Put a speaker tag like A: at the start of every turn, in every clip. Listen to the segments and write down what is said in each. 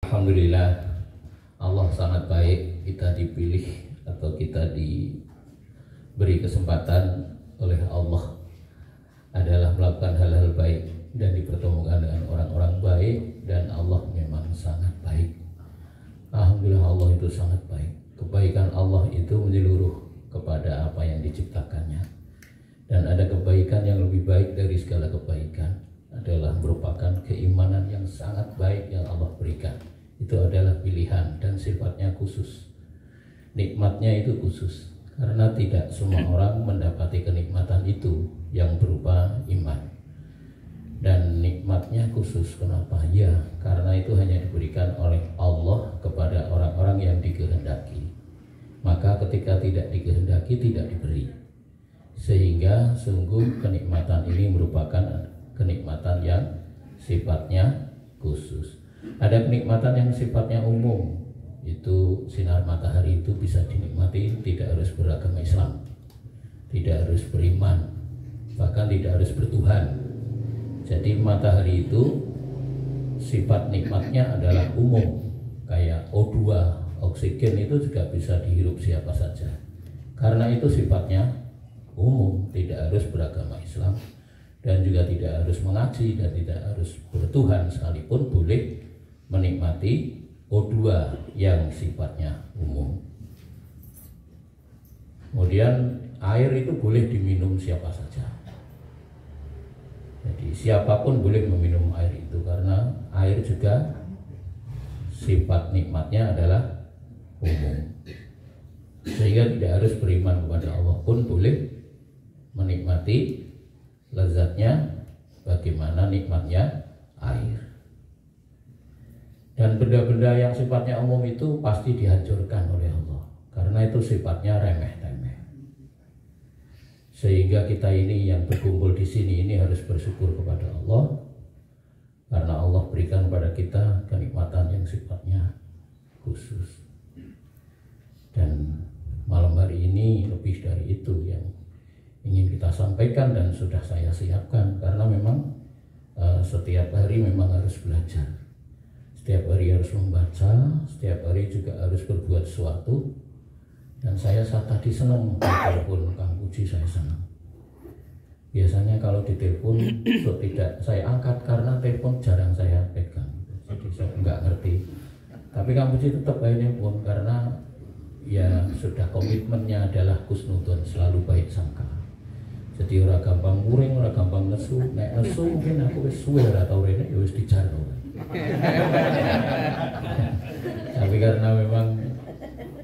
A: Alhamdulillah, Allah sangat baik. Kita dipilih atau kita diberi kesempatan oleh Allah adalah melakukan hal-hal baik dan dipertemukan dengan orang-orang baik, dan Allah memang sangat baik. Alhamdulillah, Allah itu sangat baik. Kebaikan Allah itu menyeluruh kepada apa yang diciptakannya, dan ada kebaikan yang lebih baik dari segala kebaikan adalah merupakan keimanan yang sangat baik yang Allah berikan. Itu adalah pilihan dan sifatnya khusus. Nikmatnya itu khusus karena tidak semua orang mendapati kenikmatan itu yang berupa iman. Dan nikmatnya khusus, kenapa? Ya, karena itu hanya diberikan oleh Allah kepada orang-orang yang dikehendaki. Maka ketika tidak dikehendaki, tidak diberi. Sehingga sungguh kenikmatan ini merupakan kenikmatan yang sifatnya khusus. Ada kenikmatan yang sifatnya umum, itu sinar matahari itu bisa dinikmati, tidak harus beragama Islam, tidak harus beriman, bahkan tidak harus bertuhan. Jadi matahari itu sifat nikmatnya adalah umum, kayak O2, oksigen itu juga bisa dihirup siapa saja. Karena itu sifatnya umum, tidak harus beragama Islam, dan juga tidak harus mengaji dan tidak harus bertuhan sekalipun boleh menikmati O2 yang sifatnya umum. Kemudian air itu boleh diminum siapa saja. Jadi siapapun boleh meminum air itu karena air juga sifat nikmatnya adalah umum. Sehingga tidak harus beriman kepada Allah pun boleh menikmati lezatnya bagaimana nikmatnya air. Dan benda-benda yang sifatnya umum itu pasti dihancurkan oleh Allah karena itu sifatnya remeh-temeh. Sehingga kita ini yang berkumpul di sini ini harus bersyukur kepada Allah karena Allah berikan kepada kita kenikmatan yang sifatnya khusus. Dan malam hari ini lebih dari itu yang ingin kita sampaikan dan sudah saya siapkan, karena memang setiap hari memang harus belajar, setiap hari harus membaca, setiap hari juga harus berbuat sesuatu. Dan saya tadi senang telepon Kang Puji, saya senang. Biasanya kalau ditelepon tidak saya angkat karena telepon jarang saya pegang, jadi saya nggak ngerti. Tapi Kang Puji tetap akhirnya pun karena ya sudah komitmennya adalah kusnudon, selalu baik sangka. Jadi ora gampang muring, ora gampang nesu. Nek nesu mungkin aku wis suwe ora tau rene ya wis dijarno. Tapi karena memang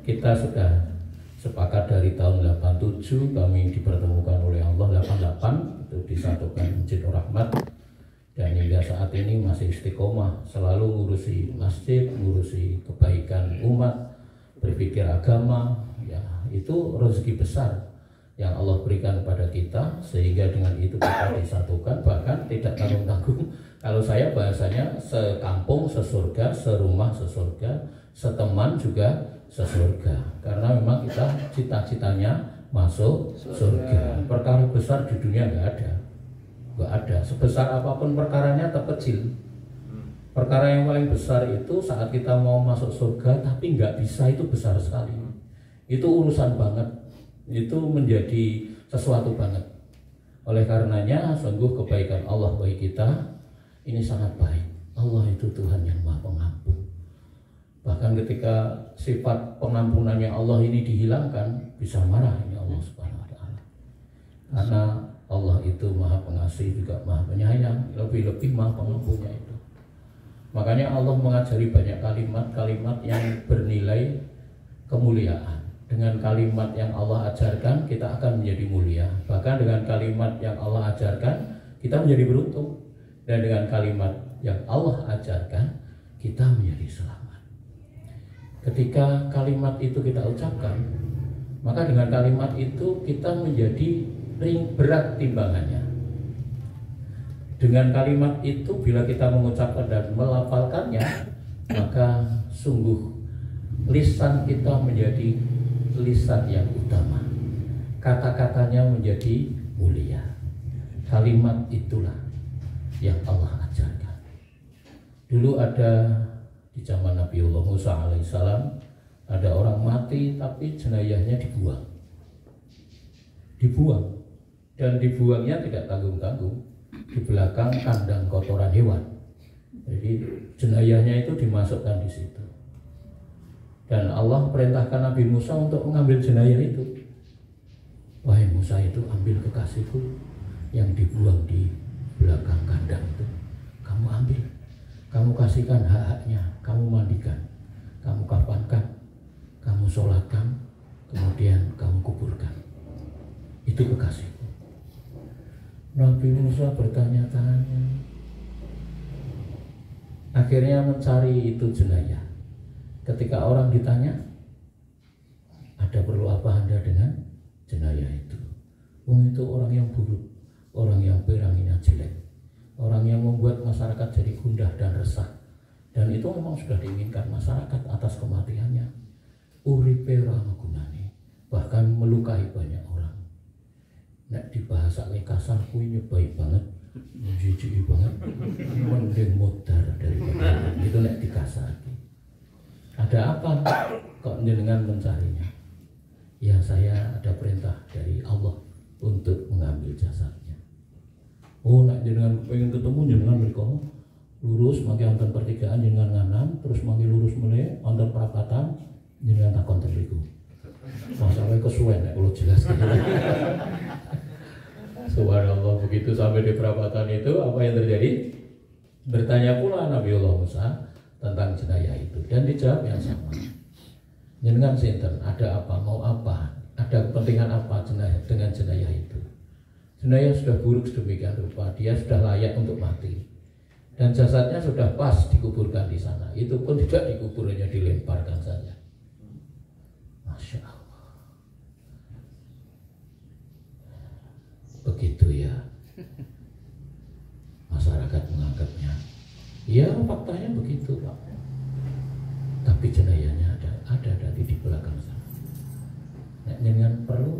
A: kita sudah sepakat dari tahun 87 kami dipertemukan oleh Allah, 88 itu disatukan Masjid Rahmat, dan hingga saat ini masih istiqomah selalu ngurusi masjid, ngurusi kebaikan umat, berpikir agama. Ya, itu rezeki besar yang Allah berikan kepada kita, sehingga dengan itu kita disatukan, bahkan tidak tanggung-tanggung. Kalau saya bahasanya sekampung sesurga, serumah sesurga, seteman juga sesurga, karena memang kita cita-citanya masuk surga. Perkara besar di dunia nggak ada. Sebesar apapun perkaranya terkecil. Perkara yang paling besar itu saat kita mau masuk surga tapi nggak bisa, itu besar sekali. Itu urusan banget. Itu menjadi sesuatu banget. Oleh karenanya sungguh kebaikan Allah bagi kita ini sangat baik. Allah itu Tuhan yang Maha Pengampun. Bahkan ketika sifat pengampunannya Allah ini dihilangkan, bisa marah ini Allah Subhanahu wa taala. Karena Allah itu Maha Pengasih juga Maha Penyayang, lebih-lebih Maha Pengampunnya itu. Makanya Allah mengajari banyak kalimat-kalimat yang bernilai kemuliaan. Dengan kalimat yang Allah ajarkan kita akan menjadi mulia. Bahkan dengan kalimat yang Allah ajarkan kita menjadi beruntung. Dan dengan kalimat yang Allah ajarkan kita menjadi selamat. Ketika kalimat itu kita ucapkan, maka dengan kalimat itu kita menjadi berat timbangannya. Dengan kalimat itu bila kita mengucapkan dan melafalkannya, maka sungguh lisan kita menjadi lisan yang utama, kata-katanya menjadi mulia. Kalimat itulah yang Allah ajarkan. Dulu ada di zaman Musa alaihissalam ada orang mati tapi jenayahnya dibuang dan dibuangnya tidak tanggung-tanggung di belakang kandang kotoran hewan. Jadi jenayahnya itu dimasukkan di situ. Dan Allah perintahkan Nabi Musa untuk mengambil jenayah itu. Wahai Musa, itu ambil kekasihku yang dibuang di belakang kandang itu. Kamu ambil, kamu kasihkan hak-haknya, kamu mandikan, kamu kafankan, kamu sholatkan, kemudian kamu kuburkan. Itu kekasihku. Nabi Musa bertanya-tanya, akhirnya mencari itu jenayah. Ketika orang ditanya, ada perlu apa Anda dengan jenayah itu? Itu orang yang buruk, orang yang peranginya jelek, orang yang membuat masyarakat jadi gundah dan resah. Dan itu memang sudah diinginkan masyarakat atas kematiannya. Uripe ora gunane, bahkan melukai banyak orang. Nek dibahasa kasar kuwi nyebai banget, jijik banget, mending modar daripada itu nek dikasarke. Ada apa kok jenengan mencarinya? Ya, saya ada perintah dari Allah untuk mengambil jasadnya. Oh, nak jenengan pengen ketemu jenengan mereka lurus mangke wonten pertigaan jenengan nganan, terus mangke lurus meneh wonten perapatan jenengan takon ten mriku. Masalah kesuwen nek kula jelaskan. Subhanallah, begitu sampai di perapatan itu apa yang terjadi? Bertanya pula Nabiullah Musa tentang jenayah itu dan dijawab yang sama. Jenengan sinten, ada apa, mau apa, ada kepentingan apa dengan jenayah itu? Jenayah sudah buruk sedemikian rupa, dia sudah layak untuk mati. Dan jasadnya sudah pas dikuburkan di sana. Itu pun tidak dikubur, hanya dilemparkan saja. Masya Allah. Begitu ya masyarakat menganggapnya. Ya, faktanya begitu Pak. Tapi jenayahnya ada di belakang sana. Nek jenengan perlu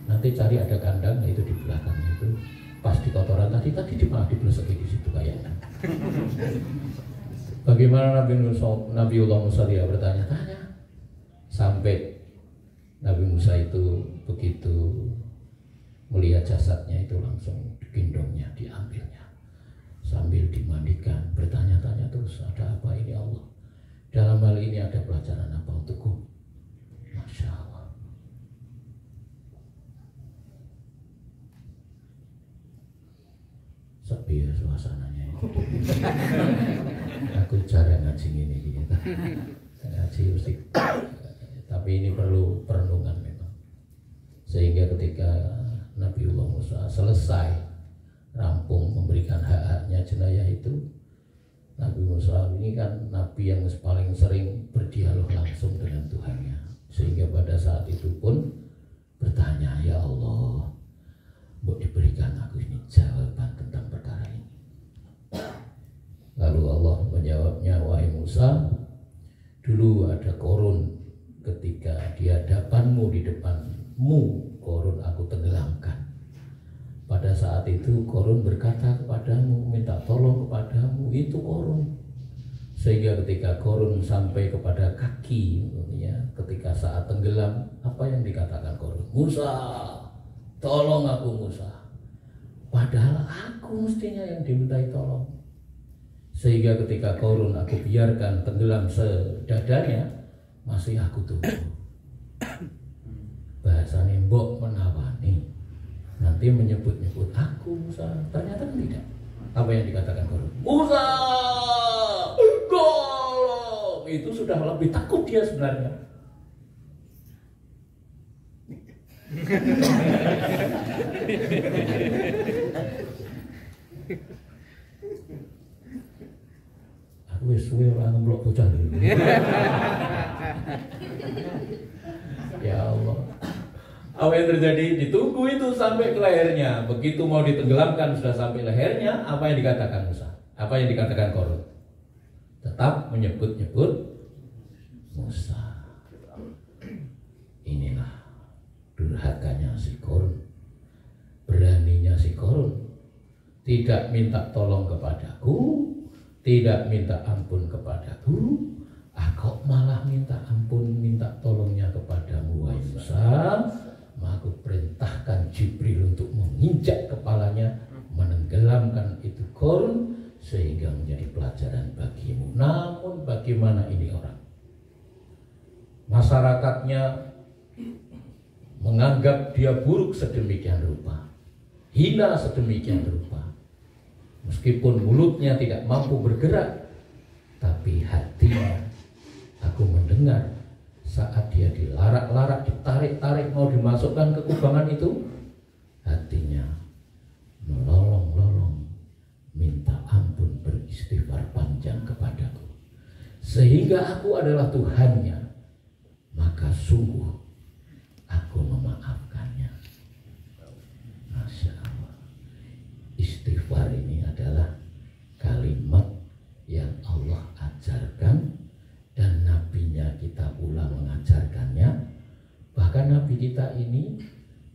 A: nanti cari ada kandang itu di belakang itu. Pas di kotoran tadi malah dibeleseki di situ kayaknya. Bagaimana Nabiullah Musa dia bertanya-tanya sampai Nabi Musa itu begitu melihat jasadnya itu langsung digendongnya, diambilnya sambil dimandikan, bertanya-tanya terus, ada apa ini Allah? Dalam hal ini ada pelajaran apa untukku? Masya Allah. Sepi ya suasananya itu. Aku jarang ngaji ini gitu. Ngaji mesti, tapi ini perlu perenungan memang. Sehingga ketika Nabiullah Musa selesai rampung memberikan hak-haknya jenayah itu, Nabi Musa ini kan Nabi yang paling sering berdialog langsung dengan Tuhannya. Sehingga pada saat itu pun bertanya, ya Allah, mau diberikan aku ini jawaban tentang perkara ini. Lalu Allah menjawabnya, wahai Musa, dulu ada korun ketika di hadapanmu, di depanmu, korun aku tenggelamkan. Pada saat itu korun berkata kepadamu, minta tolong kepadamu, itu korun. Sehingga ketika korun sampai kepada kaki, ya, ketika saat tenggelam, apa yang dikatakan korun? Musa, tolong aku Musa. Padahal aku mestinya yang dimintai tolong. Sehingga ketika korun aku biarkan tenggelam sedadanya, masih aku tunggu. Bahasanya mbok menawani. Nanti menyebut-nyebut aku Musa, ternyata tidak. Apa yang dikatakan korun? Musa, tolong. Itu sudah lebih takut dia sebenarnya. Aku suwe ora ngemblok bocah dulu. Ya Allah. Apa yang terjadi? Ditunggu itu sampai ke lehernya. Begitu mau ditenggelamkan sudah sampai lehernya. Apa yang dikatakan Musa? Apa yang dikatakan korun? Tetap menyebut-nyebut Musa. Inilah durhakanya si korun, beraninya si korun. Tidak minta tolong kepadaku, tidak minta ampun kepadaku, Namun bagaimana ini orang? Masyarakatnya menganggap dia buruk sedemikian rupa, hina sedemikian rupa. Meskipun mulutnya tidak mampu bergerak, tapi hatinya, aku mendengar saat dia dilarak-larak, ditarik-tarik, mau dimasukkan ke kubangan itu, hatinya melolong-lolong minta ampun, beristighfar panjang kepadaku, sehingga aku adalah Tuhannya, maka sungguh aku memaafkannya. Masya Allah. Istighfar ini adalah kalimat yang Allah ajarkan dan nabinya kita pula mengajarkannya. Bahkan nabi kita ini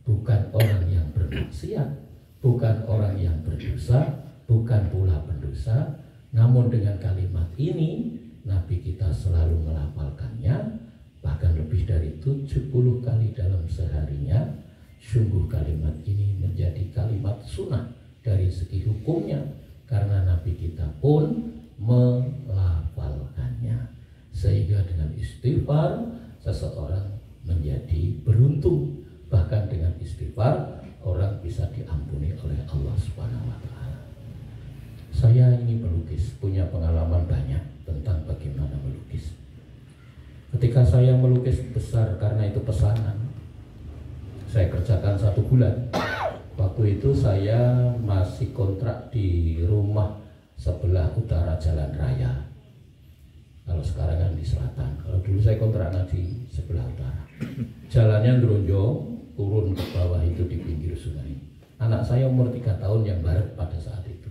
A: bukan orang yang bermaksiat, bukan orang yang berdosa, bukan pula pendosa. Namun dengan kalimat ini nabi kita selalu melafalkannya, bahkan lebih dari 70 kali dalam seharinya. Sungguh kalimat ini menjadi kalimat sunnah dari segi hukumnya, karena nabi kita pun melafalkannya. Sehingga dengan istighfar seseorang menjadi beruntung. Bahkan dengan istighfar orang bisa diampuni oleh Allah Subhanahu wa Ta'ala. Saya ini melukis, punya pengalaman banyak tentang bagaimana melukis. Ketika saya melukis besar, karena itu pesanan, saya kerjakan 1 bulan. Waktu itu saya masih kontrak di rumah sebelah utara jalan raya. Kalau sekarang kan di selatan. Kalau dulu saya kontraknya di sebelah utara. Jalannya geronjong, turun ke bawah itu di pinggir sungai. Anak saya umur 3 tahun yang baret pada saat itu.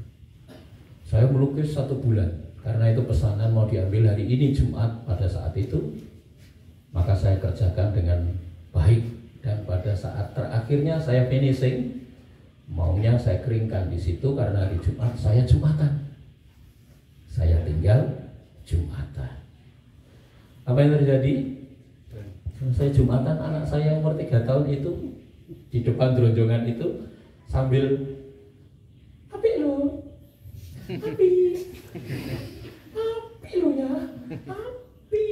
A: Saya melukis 1 bulan. Karena itu pesanan mau diambil hari ini Jumat pada saat itu. Maka saya kerjakan dengan baik. Dan pada saat terakhirnya saya finishing, maunya saya keringkan di situ karena hari Jumat saya Jumatan. Saya tinggal Jumatan. Apa yang terjadi? Saya Jumatan, anak saya umur 3 tahun itu di depan geronjongan itu sambil api lo, api lo ya, api.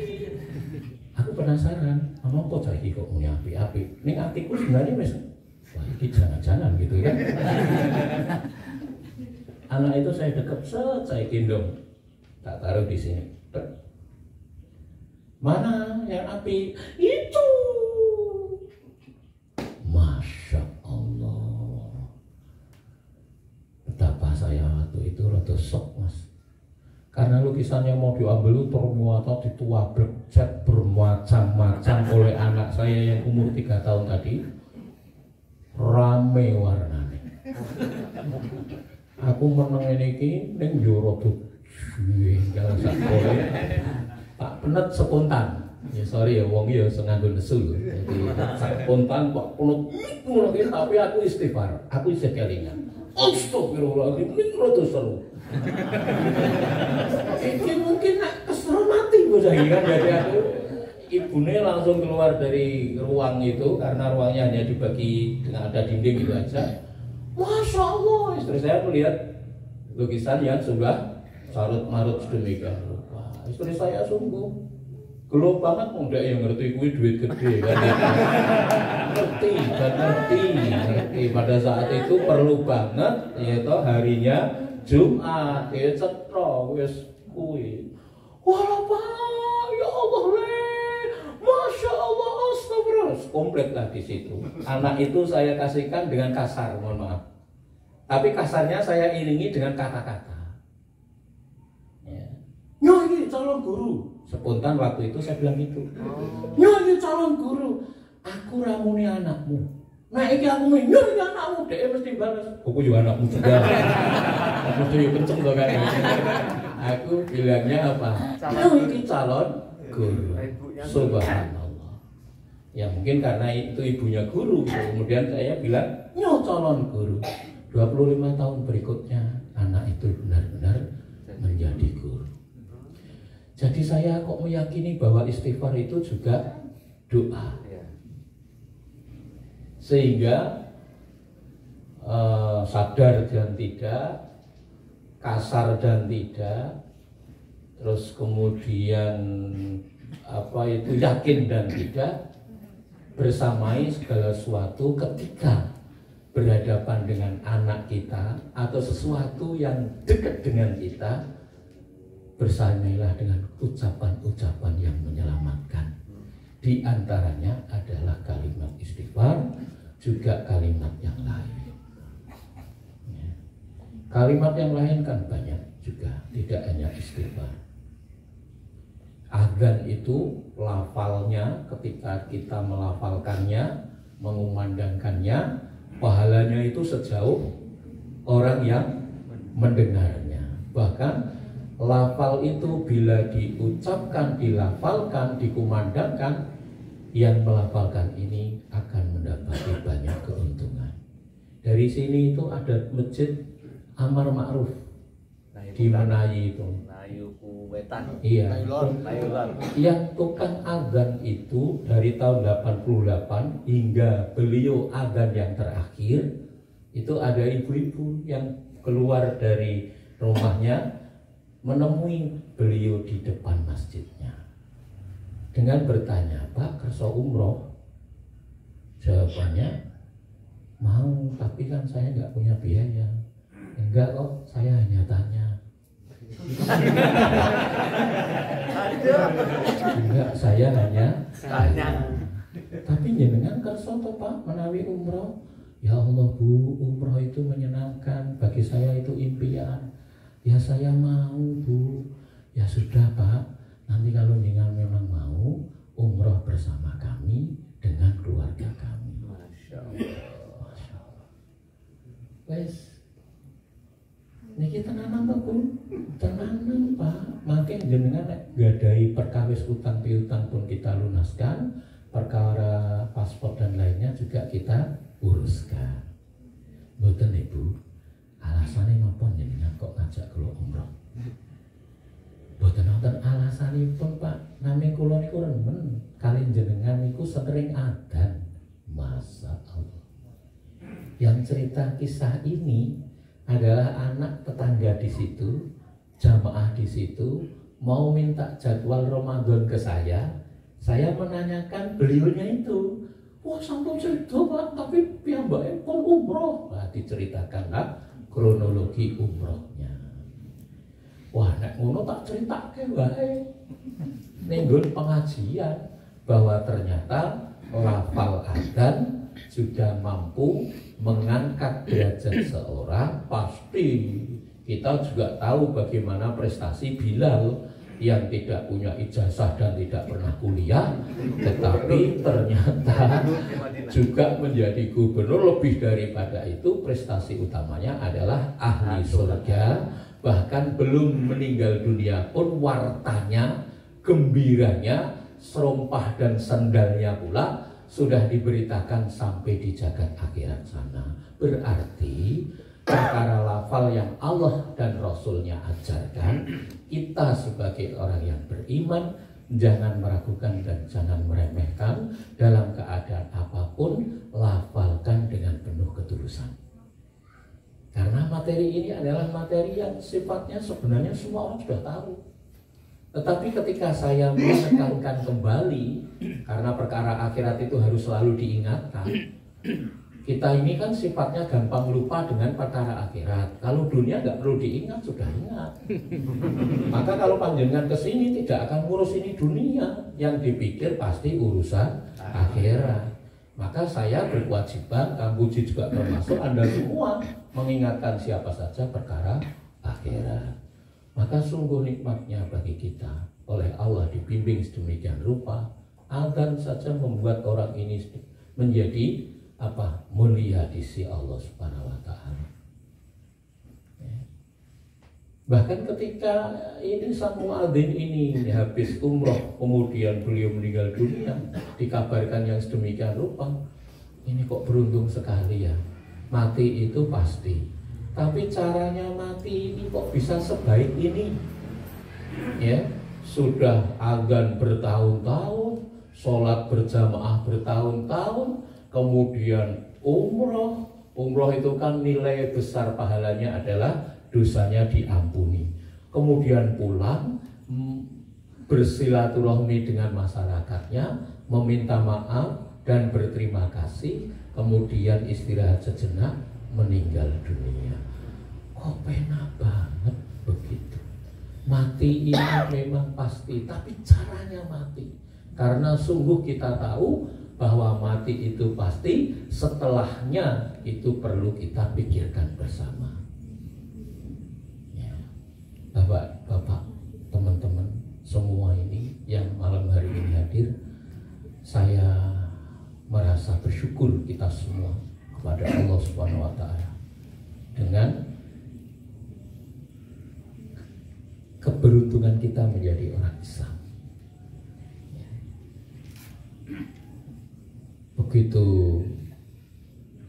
A: Aku penasaran, apa saiki kok punya api-api? Ning atiku sebenarnya wis wah iki jangan-jangan gitu kan. Anak itu saya dekap saya gendong. Tak taruh di sini. Mana yang api? Itu. Masya Allah. Betapa saya waktu itu rada sok, Mas. Karena lukisan yang mau diambil itu ternyata dituablek cat bermacam-macam oleh anak saya yang umur 3 tahun tadi. Rame warnanya. Aku meneng ini ning njero tuh jalan sak boleh. Pak penet spontan. Ya sorry ya wong ya senganggo nesu. Jadi spontan kok penuh tapi aku istighfar. Aku isih kelingan. Astagfirullahaladzim, ini rada seru. Ini mungkin keseru mati bos lagi kan. Jadi aku ibunya langsung keluar dari ruang itu karena ruangnya hanya dibagi dengan ada dinding gitu aja. Masya Allah, istri saya melihat lukisan yang sudah carut marut sedemikian rupa. Istri saya sungguh gelo banget, muda yang ngerti kuwi duit gede kan. ngerti. Pada saat itu perlu banget yaitu harinya Jumat, ya cetro wis kuwi. Wah, Pak, ya Allah le. Masya Allah, astagfirullah. Komplit lah di situ. Anak itu saya kasihkan dengan kasar, mohon maaf. Tapi kasarnya saya iringi dengan kata-kata. Ya. Nyai calon guru. Spontan waktu itu saya bilang gitu. Nyai calon guru. Aku ramuni anakmu. Nah iki aku nyai anakmu. Dia mesti balas. Aku juga anakmu juga. Aku tuh kenceng tuh kan. Aku bilangnya apa? Nyai calon guru. Subhanallah. Ya mungkin karena itu ibunya guru. Kemudian saya bilang nyai calon guru. 25 tahun berikutnya anak itu benar-benar menjadi guru. Jadi saya kok meyakini bahwa istighfar itu juga doa. Sehingga sadar dan tidak, kasar dan tidak, terus kemudian yakin dan tidak, bersamai segala sesuatu ketika berhadapan dengan anak kita atau sesuatu yang dekat dengan kita, bersamailah dengan ucapan-ucapan yang menyelamatkan. Di antaranya adalah kalimat istighfar, juga kalimat yang lain. Ya. Kalimat yang lain kan banyak juga, tidak hanya istighfar. Adzan itu lafalnya, ketika kita melafalkannya, mengumandangkannya, pahalanya itu sejauh orang yang mendengarnya. Bahkan lafal itu bila diucapkan, dilafalkan, dikumandangkan, yang melafalkan ini akan mendapati banyak keuntungan. Dari sini itu ada masjid Amar Ma'ruf di Menayi itu. Iya. Yang tukang adzan itu dari tahun 88 hingga beliau adzan yang terakhir, itu ada ibu-ibu yang keluar dari rumahnya menemui beliau di depan masjidnya dengan bertanya, "Pak, kerso umroh?" Jawabannya, "Mau, tapi kan saya nggak punya biaya." "Enggak kok, saya hanya tanya." "Enggak, saya hanya tanya." "Tapi jenengan kerso toh Pak menawi umroh?" "Ya Allah Bu, umroh itu menyenangkan, bagi saya itu impian." "Ya saya mau Bu." "Ya sudah Pak, nanti kalau jenengan memang mau, umroh bersama kami dengan keluarga kami." Masya Allah. Masya Allah. Wes, niki tenanan Pak Bu, tenanan Pak. Makin jenengan gadai perkawis utang piutang pun kita lunaskan, perkara paspor dan lainnya juga kita uruskan. Mboten Ibu, alasannya napa jenengan kok ngajak kula umroh? Mboten wonten alasanipun Pak, nami kula niku remen kali jenengan niku sering adzan. Masya Allah. Yang cerita kisah ini adalah anak tetangga di situ, jamaah di situ, mau minta jadwal Ramadan ke saya menanyakan beliaunya itu. "Wah sampun cerita Pak, tapi piyambake pun umroh." Nah, diceritakanlah kronologi umrohnya. Wah, nek ngono tak ceritake wae ning nggon pengajian bahwa ternyata lafal adzan sudah mampu mengangkat derajat seorang. Pasti kita juga tahu bagaimana prestasi Bilal yang tidak punya ijazah dan tidak pernah kuliah, tetapi ternyata juga menjadi gubernur. Lebih daripada itu, prestasi utamanya adalah ahli surga. Bahkan belum meninggal dunia pun wartanya, gembiranya, serompah dan sandalnya pula sudah diberitakan sampai di jagat akhirat sana. Berarti perkara lafal yang Allah dan Rasulnya ajarkan, kita sebagai orang yang beriman jangan meragukan dan jangan meremehkan. Dalam keadaan apapun, lafalkan dengan penuh ketulusan. Karena materi ini adalah materi yang sifatnya sebenarnya semua orang sudah tahu. Tetapi ketika saya menekankan kembali, karena perkara akhirat itu harus selalu diingatkan. Kita ini kan sifatnya gampang lupa dengan perkara akhirat. Kalau dunia nggak perlu diingat, sudah ingat. Maka kalau panjenengan kesini tidak akan ngurus ini dunia, yang dipikir pasti urusan akhirat. Maka saya berkewajiban, Kang Puji juga termasuk, Anda semua mengingatkan siapa saja perkara akhirat. Maka sungguh nikmatnya bagi kita oleh Allah dibimbing sedemikian rupa. Adzan saja membuat orang ini menjadi mulia di sisi Allah Subhanahu wa Ta'ala. Bahkan ketika ini sang muadzin ini habis umroh, kemudian beliau meninggal dunia, dikabarkan yang sedemikian rupa. Ini kok beruntung sekali ya. Mati itu pasti, tapi caranya mati ini kok bisa sebaik ini? Ya, sudah adzan bertahun-tahun, sholat berjamaah bertahun-tahun, kemudian umroh itu kan nilai besar pahalanya adalah dosanya diampuni. Kemudian pulang bersilaturahmi dengan masyarakatnya, meminta maaf dan berterima kasih, kemudian istirahat sejenak, meninggal dunia. Kok penak banget begitu. Mati ini memang pasti, tapi caranya mati. Karena sungguh kita tahu bahwa mati itu pasti, setelahnya itu perlu kita pikirkan bersama. Ya. Bapak, teman-teman semua ini yang malam hari ini hadir, saya merasa bersyukur kita semua kepada Allah Subhanahu wa Ta'ala dengan keberuntungan kita menjadi orang Islam. Begitu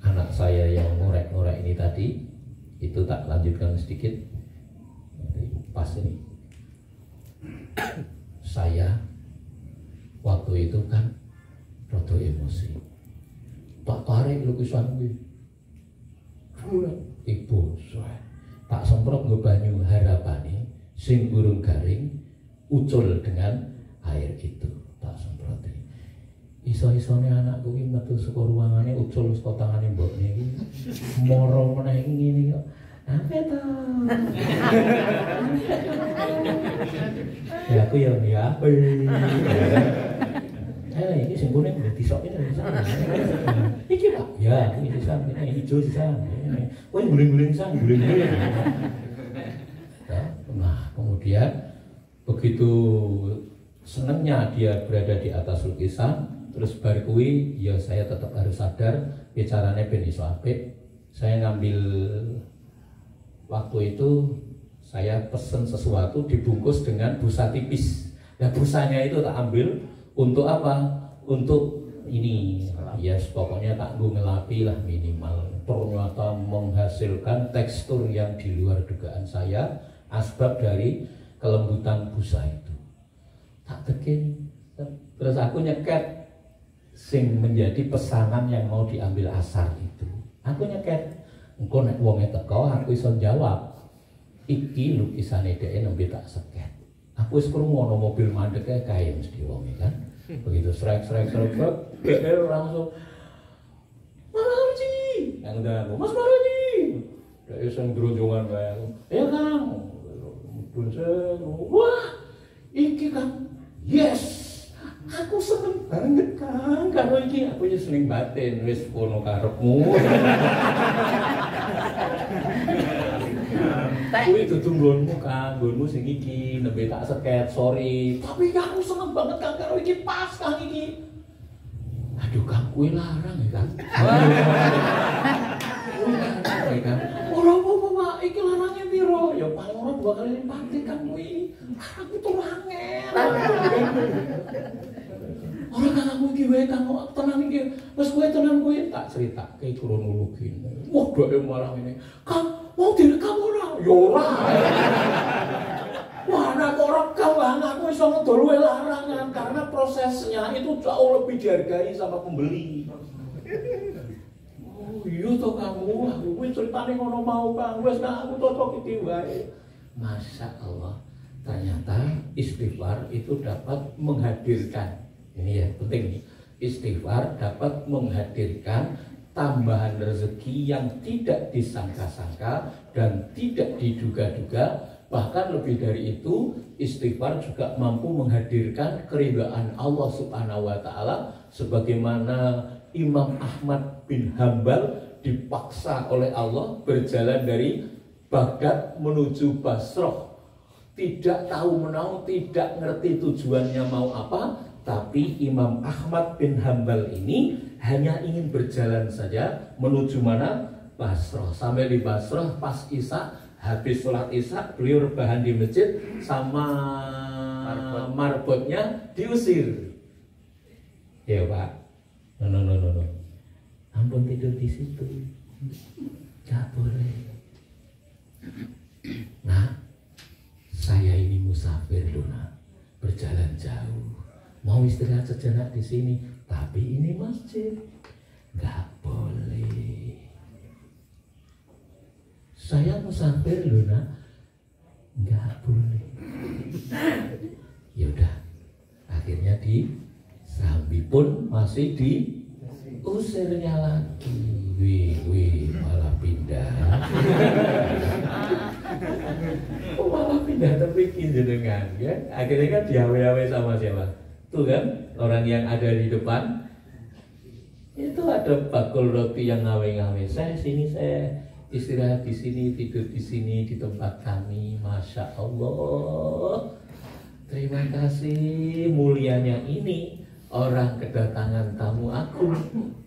A: anak saya yang ngorek-ngorek ini tadi, itu tak lanjutkan sedikit. Pas ini saya waktu itu kan rada emosi. Tak tarik lukisan kuwi. Ibu saya tak semprot nggo banyu harapane sing urung garing ucul dengan air itu. Tak semprot. Iso-isone anakku iki metu saka ruangane ucul saka tangane mbokne iki. Moro meneh ngene kok. Apa to? Ya aku ya apa? Ini sing kuning disok ini. Iki Pak. Ya, ini sisam, ini hijau sisam. Kowe guling-guling sang, guling-guling. Nah, kemudian begitu senangnya dia berada di atas lukisan, terus bar kuwi ya saya tetap harus sadar bicaranya ben iso apik. Saya ngambil waktu itu saya pesen sesuatu dibungkus dengan busa tipis. Nah, busanya itu tak ambil untuk apa? Untuk ini ya yes, pokoknya tak ngelapi lah minimal. Ternyata menghasilkan tekstur yang di luar dugaan saya, asbab dari kelembutan busa itu. Tak tekin, terus aku nyeket sing menjadi pesanan yang mau diambil asar itu. Aku nyeket, engko nek wonge teko aku iso jawab. Iki lukisane dhek nembe tak seket. Aku wis krungu ana mobil mandek kae mesti wonge kan. Begitu strike BL langsung Mas Marji, yang udah aku Mas Marji, dari sang gerunjongan kayak aku, ya Kang, wah, iki Kang, yes, aku seneng banget Kang, kalau iki aku seneng batin, wis kono karepmu. Kuwi dudu nggonmu Kang, nggonmu sing iki nembe tak seket, sorry. Tapi aku seneng banget Kang karo iki pas Kang iki. Aduh Kang, kuwi larang ya Kang. Ora apa-apa Pak, iki larangnya piro? Ya paling ora 2 kali lipat Kang kuwi. Aku tuh angel. Ora Kang aku iki wae Kang, tenan iki. Wes kowe tenan kowe tak critake kronologi. Wah, dhek malah ngene. Kang, mau direkam ora? Ya ora. Wah, anak rekam anakku iso ngedol luwe larangan karena prosesnya itu jauh lebih dihargai sama pembeli. Oh, iya toh kamu, aku ceritane ngono mau Kang, wis aku cocok iki wae. Masya Allah, ternyata istighfar itu dapat menghadirkan, ini ya penting nih, istighfar dapat menghadirkan tambahan rezeki yang tidak disangka-sangka dan tidak diduga-duga. Bahkan lebih dari itu, istighfar juga mampu menghadirkan keridhaan Allah Subhanahu wa Ta'ala, sebagaimana Imam Ahmad bin Hambal dipaksa oleh Allah berjalan dari Baghdad menuju Basrah, tidak tahu menau, tidak ngerti tujuannya mau apa, tapi Imam Ahmad bin Hambal ini hanya ingin berjalan saja menuju mana? Basrah. Sampai di Basrah pas Isya, habis sholat Isya beliau rebahan di masjid sama marbotnya diusir. Ya Pak, no. Ampun tidur di situ, gak boleh. Nah, saya ini musafir loh, nah, berjalan jauh, mau istirahat sejenak di sini, tapi ini masjid, gak boleh. Saya musafir loh nak, nggak boleh. Ya udah, akhirnya di Serambi pun masih diusirnya lagi. Wih, malah pindah. Malah pindah terpikir jenengan ya. Akhirnya kan diawe-awe sama siapa? Tuh kan, orang yang ada di depan. Itu ada bakul roti yang ngawe-ngawe. Saya istirahat di sini, tidur di sini di tempat kami. Masya Allah. Terima kasih, mulianya ini orang kedatangan tamu aku.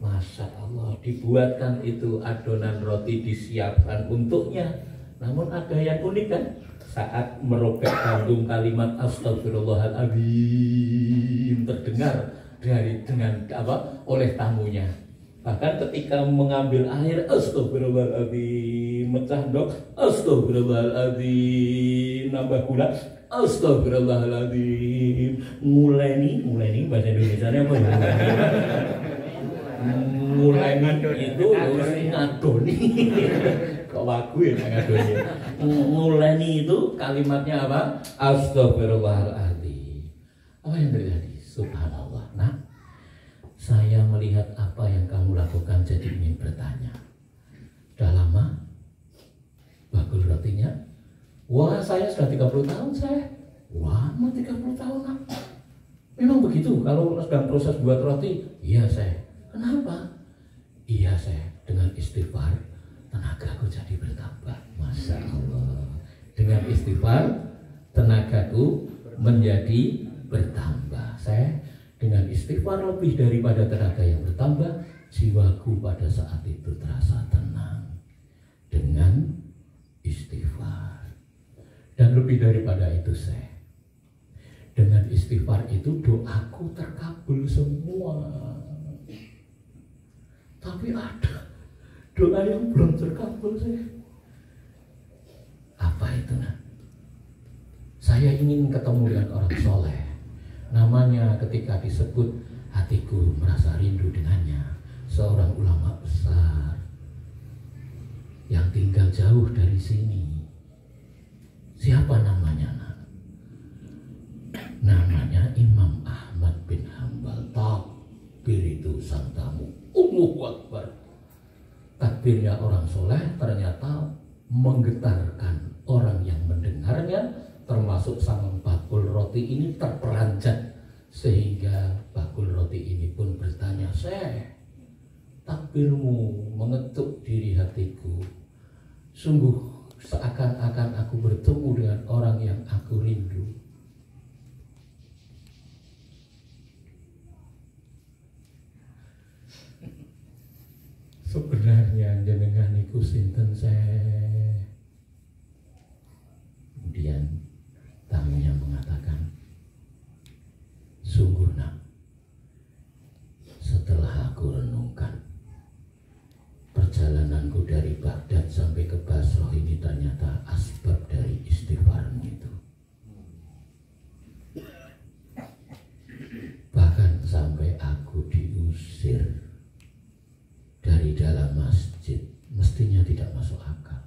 A: Masya Allah, dibuatkan itu adonan roti, disiapkan untuknya. Namun ada yang unik kan, saat merobek kandung kalimat astagfirullahaladzim terdengar oleh tamunya. Bahkan ketika mengambil air, astagfirullahaladzim, mecah dok, astagfirullahaladzim, nambah gula, astagfirullahaladzim, mulai bahasa Indonesia-nya apa ya? Mulai itu harus ngadoni. Kok wagu ya ngadoni? Mulai itu kalimatnya apa? Astagfirullahaladzim. Apa yang terjadi? Subhanallah. Nah, saya melihat apa yang kamu lakukan jadi ingin bertanya. Sudah lama bakul rotinya? Wah, saya sudah 30 tahun saya. Wah, 30 tahun nak. Memang begitu kalau sedang proses buat roti? Iya saya. Kenapa? Iya saya, dengan istighfar tenagaku jadi bertambah. Masya Allah. Dengan istighfar tenagaku menjadi bertambah. Saya dengan istighfar lebih daripada tenaga yang bertambah, jiwaku pada saat itu terasa tenang dengan istighfar. Dan lebih daripada itu saya, dengan istighfar itu doaku terkabul semua. Tapi ada doa yang belum terkabul saya. Apa itu nah? Saya ingin ketemu dengan orang soleh. Namanya ketika disebut hatiku merasa rindu dengannya. Seorang ulama besar yang tinggal jauh dari sini. Siapa namanya nak? Namanya Imam Ahmad bin Hambal. Takbir itu sang tamu. Allahu Akbar. Takbirnya orang soleh ternyata menggetarkan orang yang mendengarnya, termasuk sang bakul roti ini terperanjat sehingga bakul roti ini pun bertanya, takbirmu mengetuk diri hatiku. Sungguh seakan-akan aku bertemu dengan orang yang aku rindu. Sebenarnya jenengan niku sinten saya. Kemudian tamunya mengatakan, sungguh nak, setelah aku renungkan perjalananku dari Baghdad sampai ke Basrah ini ternyata asbab dari istighfarmu itu. Bahkan sampai aku diusir dari dalam masjid, mestinya tidak masuk akal.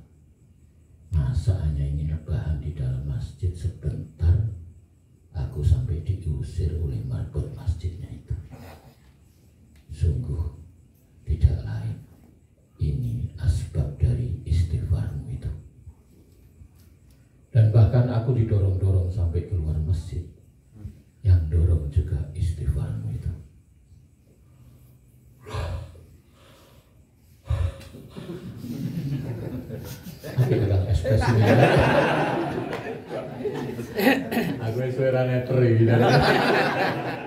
A: Masa hanya ingin rebahan di dalam masjid sebentar, aku sampai diusir oleh marbot masjidnya itu. Sungguh tidak lain, ini asbab dari istighfarmu itu. Dan bahkan aku didorong-dorong sampai keluar masjid. Yang dorong juga istighfarmu itu. Tapi dengan ekspresi aku suara netri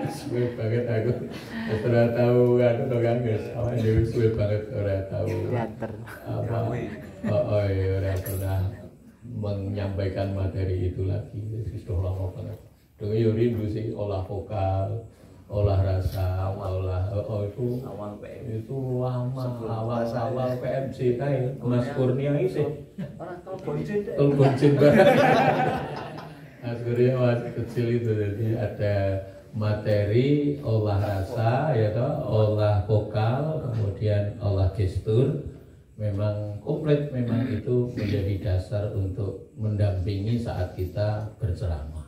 A: suwe banget aku sudah tahu kan kan guys awalnya dewi suwe banget sudah tahu apa orang pernah menyampaikan materi itu lagi sudah lama banget dengan rindu sih olah vokal, olah rasa, itu awal PM itu lama awal PMC kayak Mas Kurnia itu Telboncin banget. Mas Kurnia masih kecil itu, jadi ada materi olah rasa ya toh, olah vokal, kemudian olah gestur. Memang komplit, memang itu menjadi dasar untuk mendampingi saat kita berceramah.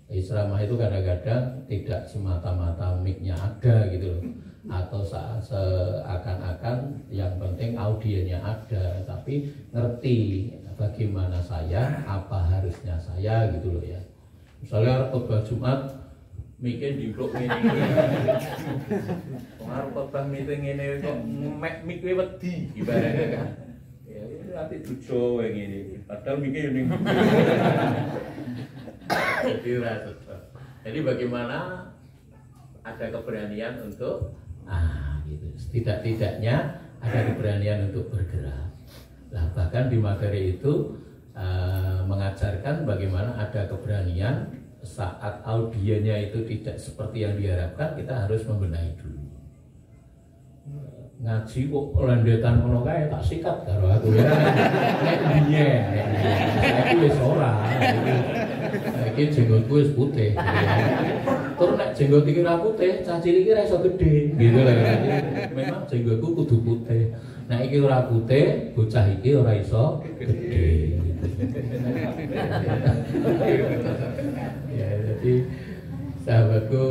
A: Ceramah itu kadang-kadang tidak semata-mata mic-nya ada gitu loh, atau seakan-akan yang penting audiennya ada, tapi ngerti bagaimana saya, apa harusnya saya gitu loh ya. Misalnya khotbah Jumat mic-nya diblok ngene. Wong arep khotbah meeting ngene kok mic-e wedi ibaratnya kan. Ya itu nanti dujo wae ngene. Padahal mic-e ning. Jadi bagaimana ada keberanian untuk gitu. Setidak-tidaknya ada keberanian untuk bergerak. Nah, bahkan di materi itu mengajarkan bagaimana ada keberanian saat audiennya itu tidak seperti yang diharapkan, kita harus membenahi dulu. Ngaji kok lendetan ngono kae tak sikat karo aku ya. Nek biyen aku wis ora. Saiki jenggotku wis putih. Tur nek jenggot iki ora putih, cah cilik iki ora iso gedhe gitu lho. Memang jenggotku kudu putih. Nek iki ora putih, bocah iki ora iso gedhe. Ya, jadi sahabatku,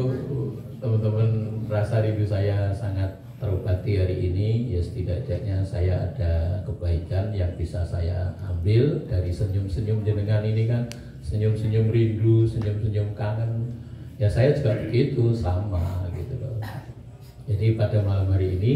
A: teman-teman, rasa rindu saya sangat terobati hari ini. Ya setidaknya saya ada kebaikan yang bisa saya ambil dari senyum-senyum jenengan ini kan, senyum-senyum rindu, senyum-senyum kangen. Ya saya juga begitu, sama gitu loh. Jadi pada malam hari ini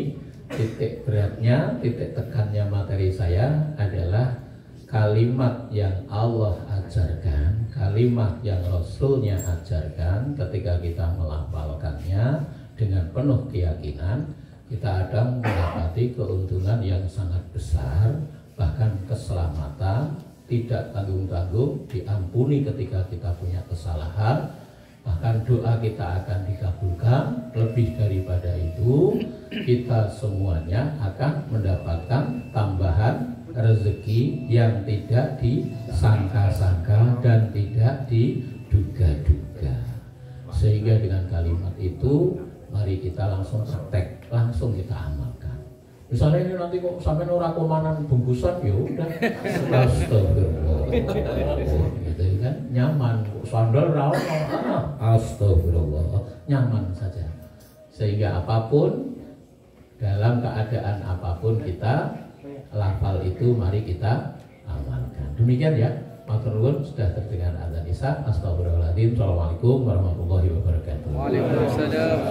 A: titik beratnya, titik tekannya materi saya adalah kalimat yang Allah ajarkan, kalimat yang Rasulnya ajarkan. Ketika kita melafalkannya dengan penuh keyakinan, kita akan mendapati keuntungan yang sangat besar, bahkan keselamatan, tidak tanggung-tanggung, diampuni ketika kita punya kesalahan, bahkan doa kita akan dikabulkan. Lebih daripada itu, kita semuanya akan mendapatkan tambahan rezeki yang tidak disangka-sangka dan tidak diduga-duga. Sehingga dengan kalimat itu, mari kita langsung praktek, langsung kita amalkan. Misalnya ini nanti kok sampai ora komanan bungkusan, ya udah astagfirullah. Gitu kan, nyaman. Kok sandal ra ono, astagfirullah, nyaman saja. Sehingga apapun, dalam keadaan apapun kita lafal itu mari kita amalkan. Demikian ya. Matur nuwun, sudah terdengar azan Isya. Astagfirullahaladzim. Assalamualaikum warahmatullahi wabarakatuh.
B: Waalaikumsalam.